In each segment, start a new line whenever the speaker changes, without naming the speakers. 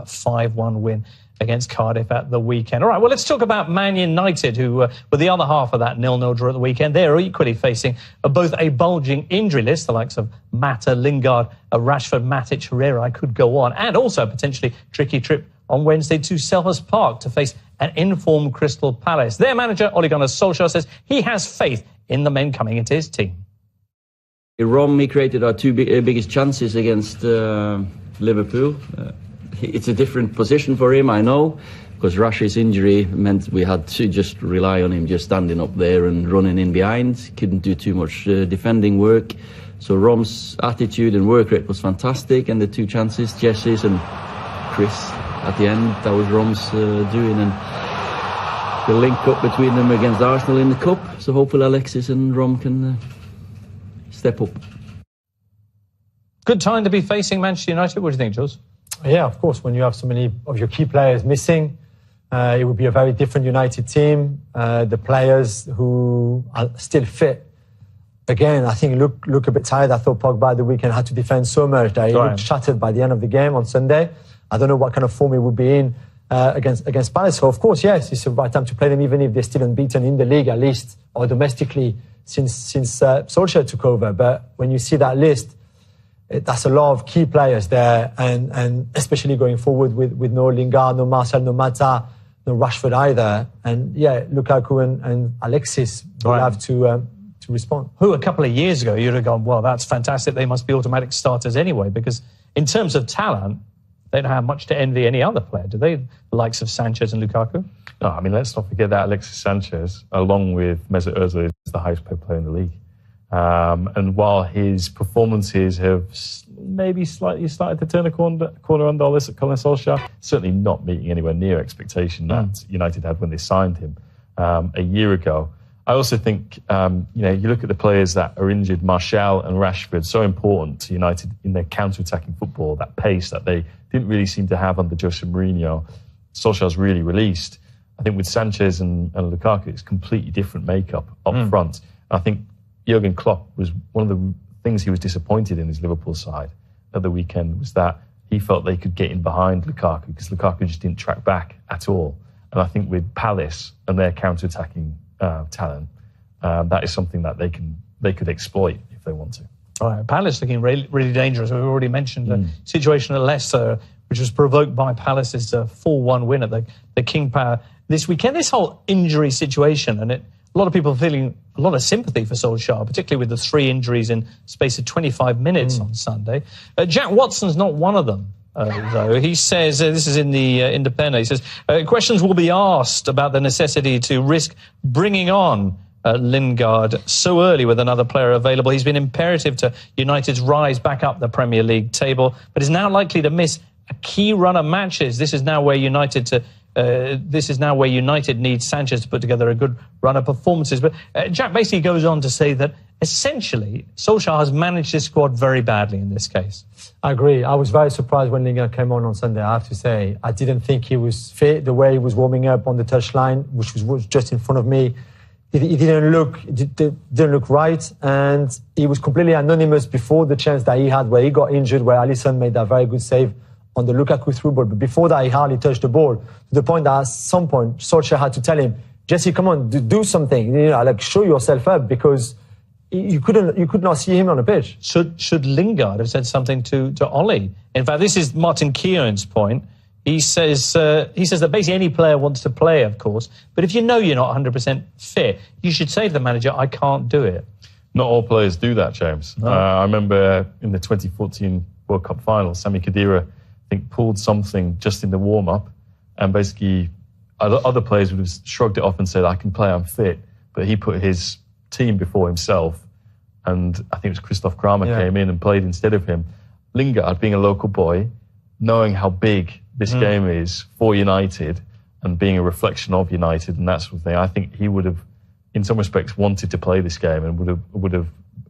that 5-1 win against Cardiff at the weekend. All right, well, let's talk about Man United, who were the other half of that 0-0 draw at the weekend. They're equally facing both a bulging injury list, the likes of Mata, Lingard, Rashford, Matic, Herrera, I could go on, and also a potentially tricky trip on Wednesday to Selhurst Park to face an informed Crystal Palace. Their manager, Ole Gunnar Solskjaer, says he has faith in the men coming into his team.
Rom created our two biggest chances against Liverpool. It's a different position for him, I know, because Rash's injury meant we had to just rely on him just standing up there and running in behind. Couldn't do too much defending work. So Rom's attitude and work rate was fantastic, and the two chances, Jesse's and Chris at the end, that was Rom's doing, and the link up between them against Arsenal in the Cup. So hopefully Alexis and Rom can step up.
Good time to be facing Manchester United. What do you think, Jules?
Yeah, of course. When you have so many of your key players missing, it would be a very different United team. The players who are still fit, again, I think look a bit tired. I thought Pogba at the weekend had to defend so much that he looked shattered by the end of the game on Sunday. I don't know what kind of form he would be in against Palace. So, of course, yes, it's the right time to play them, even if they're still unbeaten in the league, at least, or domestically, since Solskjaer took over. But when you see that list, that's a lot of key players there, and especially going forward with no Lingard, no Martial, no Mata, no Rashford either. And yeah, Lukaku and Alexis will have to respond.
Who a couple of years ago you'd have gone, well, that's fantastic, they must be automatic starters anyway, because in terms of talent, they don't have much to envy any other player, do they? The likes of Sanchez and Lukaku?
No, I mean, let's not forget that Alexis Sanchez, along with Mesut Ozil, is the highest paid player in the league. And while his performances have maybe slightly started to turn a corner under Ole Gunnar Solskjaer, certainly not meeting anywhere near expectation that United had when they signed him a year ago. I also think, you look at the players that are injured, Martial and Rashford, so important to United in their counter-attacking football, that pace that they didn't really seem to have under Jose Mourinho. Solskjaer's really released. I think with Sanchez and Lukaku, it's completely different makeup up front. I think Jurgen Klopp was one of the things he was disappointed in his Liverpool side at the weekend was that he felt they could get in behind Lukaku because Lukaku just didn't track back at all. And I think with Palace and their counter-attacking talent, that is something that they could exploit if they want to.
All right, Palace looking really, really dangerous. We've already mentioned the situation at Leicester, which was provoked by Palace's 4-1 win at the King Power this weekend. This whole injury situation, and a lot of people feeling a lot of sympathy for Solskjaer, particularly with the 3 injuries in space of 25 minutes on Sunday. Jack Watson's not one of them, though. He says, this is in the Independent, he says, questions will be asked about the necessity to risk bringing on Lingard so early with another player available. He's been imperative to United's rise back up the Premier League table, but is now likely to miss a key run of matches. This is now where United needs Sanchez to put together a good run of performances. But Jack basically goes on to say that essentially Solskjaer has managed his squad very badly in this case.
I agree. I was very surprised when Lingard came on Sunday, I have to say. I didn't think he was fit. The way he was warming up on the touchline, which was just in front of me, it didn't look right, and he was completely anonymous before the chance that he had where he got injured, where Alisson made that very good save on the Lukaku through ball. But before that, he hardly touched the ball, to the point that at some point, Solskjaer had to tell him, Jesse, come on, do something, show yourself up, because you could not see him on the pitch.
Should Lingard have said something to Ole? In fact, this is Martin Keown's point. He says that basically any player wants to play, of course, but if you know you're not 100% fit, you should say to the manager, I can't do it.
Not all players do that, James. No. I remember in the 2014 World Cup final, Sami Khedira, I think, pulled something just in the warm-up, and basically other players would have shrugged it off and said, I can play, I'm fit, but he put his team before himself, and I think it was Christoph Kramer came in and played instead of him. Lingard, being a local boy, knowing how big this game is for United and being a reflection of United and that sort of thing, I think he would have, in some respects, wanted to play this game and would have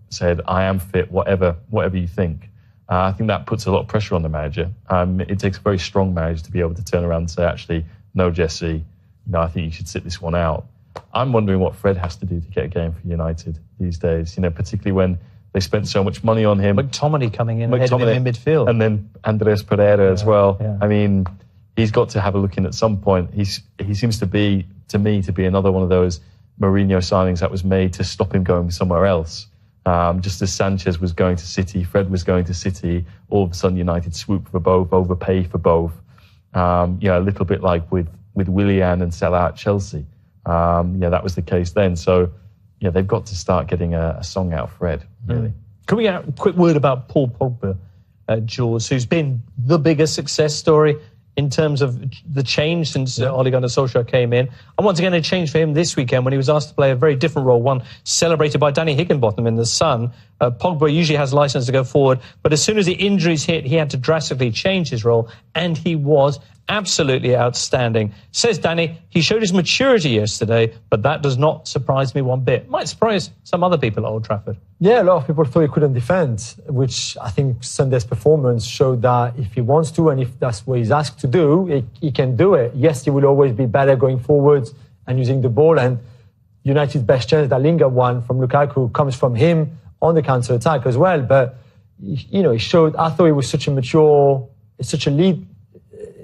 said, I am fit, whatever you think. I think that puts a lot of pressure on the manager. It takes a very strong manager to be able to turn around and say, actually, no, Jesse, I think you should sit this one out. I'm wondering what Fred has to do to get a game for United these days, particularly when they spent so much money on him.
McTominay coming in, ahead of him in midfield.
And then Andres Pereira as well.
Yeah.
I mean, he's got to have a look in at some point. He seems to be, to me, to be another one of those Mourinho signings that was made to stop him going somewhere else. Just as Sanchez was going to City, Fred was going to City, all of a sudden United swoop for both, overpay for both. A little bit like with Willian and Salah at Chelsea. That was the case then. So, they've got to start getting a song out for Fred, really.
Can we get a quick word about Paul Pogba, Jules, who's been the biggest success story in terms of the change since Ole Gunnar Solskjaer came in? And once again, a change for him this weekend when he was asked to play a very different role, one celebrated by Danny Higginbotham in The Sun. Pogba usually has license to go forward, but as soon as the injuries hit, he had to drastically change his role, and he was absolutely outstanding. Says Danny, he showed his maturity yesterday, but that does not surprise me one bit. Might surprise some other people at Old Trafford.
Yeah, a lot of people thought he couldn't defend, which I think Sunday's performance showed that if he wants to and if that's what he's asked to do, he can do it. Yes, he will always be better going forwards and using the ball, and United's best chance, that Lingard one from Lukaku, comes from him on the counter-attack as well. But, he showed, I thought he was such a mature, such a lead,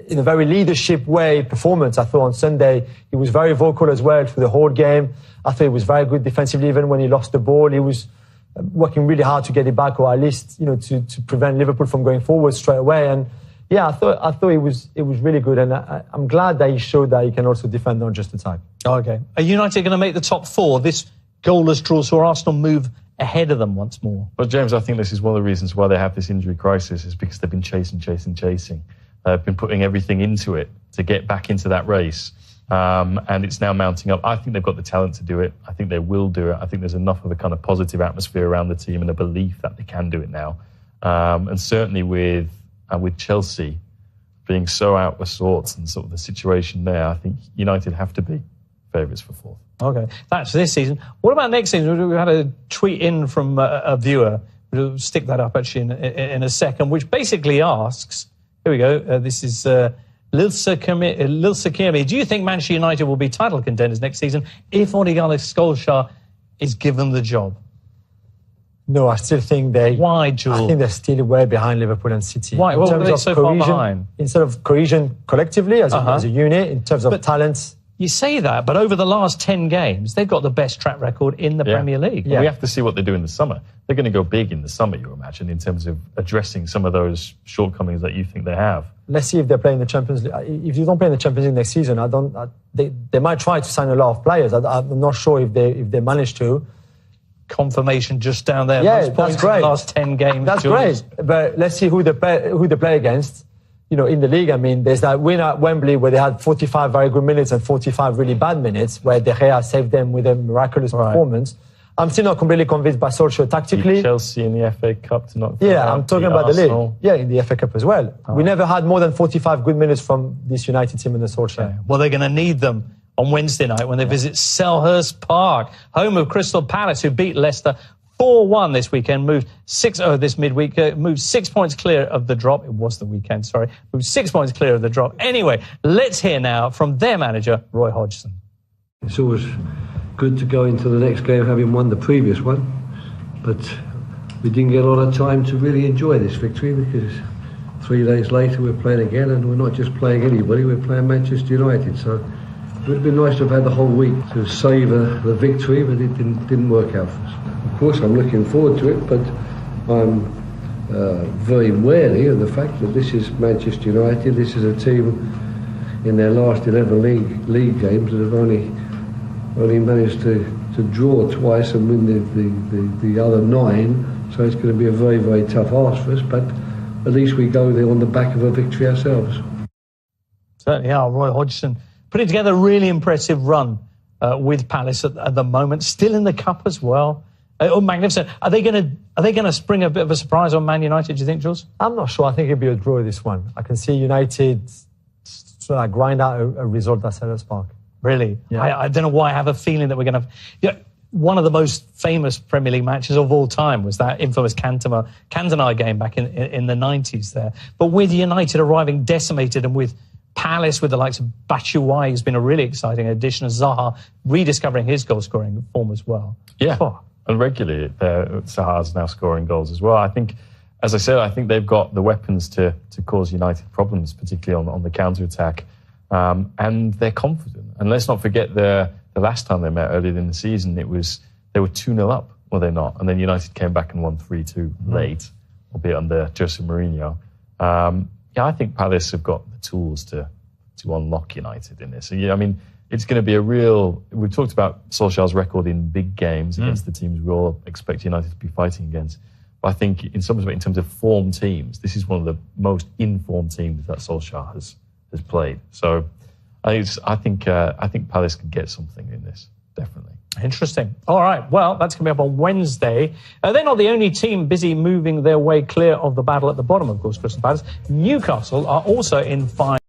in a very leadership way performance. I thought on Sunday he was very vocal as well for the whole game. I thought he was very good defensively. Even when he lost the ball, he was working really hard to get it back, or at least to prevent Liverpool from going forward straight away. And yeah, I thought it was really good, and I'm glad that he showed that he can also defend, not just attack.
Okay, are United going to make the top four? This goalless draw saw Arsenal move ahead of them once more.
But James, I think this is one of the reasons why they have this injury crisis, is because they've been chasing. Been putting everything into it to get back into that race. And it's now mounting up. I think they've got the talent to do it. I think they will do it. I think there's enough of a kind of positive atmosphere around the team and a belief that they can do it now. And certainly with Chelsea being so out of sorts and sort of the situation there, I think United have to be favourites for fourth.
Okay, that's this season. What about next season? We had a tweet in from a viewer. We'll stick that up actually in a second, which basically asks, here we go. This is Lilsa Kirmi. Do you think Manchester United will be title contenders next season if Ole Gunnar Solskjaer is given the job?
No, I still think
Why, Jules?
I think they're still way behind Liverpool and City.
Why? What are they so far behind?
Instead of cohesion collectively as a unit, in terms of talents.
You say that, but over the last 10 games, they've got the best track record in the Premier League.
Yeah. We have to see what they do in the summer. They're going to go big in the summer, you imagine, in terms of addressing some of those shortcomings that you think they have.
Let's see if they're playing the Champions League. If you don't play in the Champions League next season, they might try to sign a lot of players. I'm not sure if they manage to.
Confirmation just down there.
Yeah,
most points
that's great.
In the last 10 games.
That's great. But let's see who they play against. In the league, I mean, there's that win at Wembley where they had 45 very good minutes and 45 really bad minutes, where De Gea saved them with a miraculous performance. I'm still not completely convinced by Solskjaer tactically.
Chelsea in the FA Cup to knock.
Yeah, I'm talking about Arsenal. The league. Yeah, in the FA Cup as well. Oh. We never had more than 45 good minutes from this United team in the Solskjaer.
Okay. Well, they're going to need them on Wednesday night when they visit Selhurst Park, home of Crystal Palace, who beat Leicester 4-1 this weekend, moved 6 points clear of the drop. It was the weekend, sorry. Moved 6 points clear of the drop. Anyway, let's hear now from their manager, Roy Hodgson.
It's always good to go into the next game having won the previous one, but we didn't get a lot of time to really enjoy this victory, because 3 days later we're playing again, and we're not just playing anybody, we're playing Manchester United. So it would have been nice to have had the whole week to savour the victory, but it didn't work out for us. Of course, I'm looking forward to it, but I'm very wary of the fact that this is Manchester United. This is a team in their last 11 league games that have only managed to draw twice and win the other 9. So it's going to be a very, very tough ask for us, but at least we go there on the back of a victory ourselves.
Certainly are. Roy Hodgson putting together a really impressive run with Palace at the moment, still in the cup as well. Magnificent. Are they going to spring a bit of a surprise on Man United, do you think, Jules?
I'm not sure. I think it'll be a draw, this one. I can see United sort of grind out a result at Selhurst Park.
Really? Yeah. I don't know why. I have a feeling that we're going to... one of the most famous Premier League matches of all time was that infamous Cantona game back in the 90s there. But with United arriving decimated, and with Palace, with the likes of Batshuayi, who's been a really exciting addition, Zaha rediscovering his goal-scoring form as well.
Yeah. And regularly, Zaha's now scoring goals as well. I think as I said, I think they've got the weapons to cause United problems, particularly on the counter-attack. And they're confident. And let's not forget the last time they met earlier in the season, they were 2-0 up, were they not? And then United came back and won 3-2 late, albeit under Jose Mourinho. I think Palace have got the tools to unlock United in this. So, I mean, it's going to be we've talked about Solskjaer's record in big games against the teams we all expect United to be fighting against. But I think in terms of form teams, this is one of the most informed teams that Solskjaer has played. So I think Palace can get something in this, definitely.
Interesting. All right. Well, that's coming up on Wednesday. They're not the only team busy moving their way clear of the battle at the bottom, of course, Crystal Palace. Newcastle are also in fine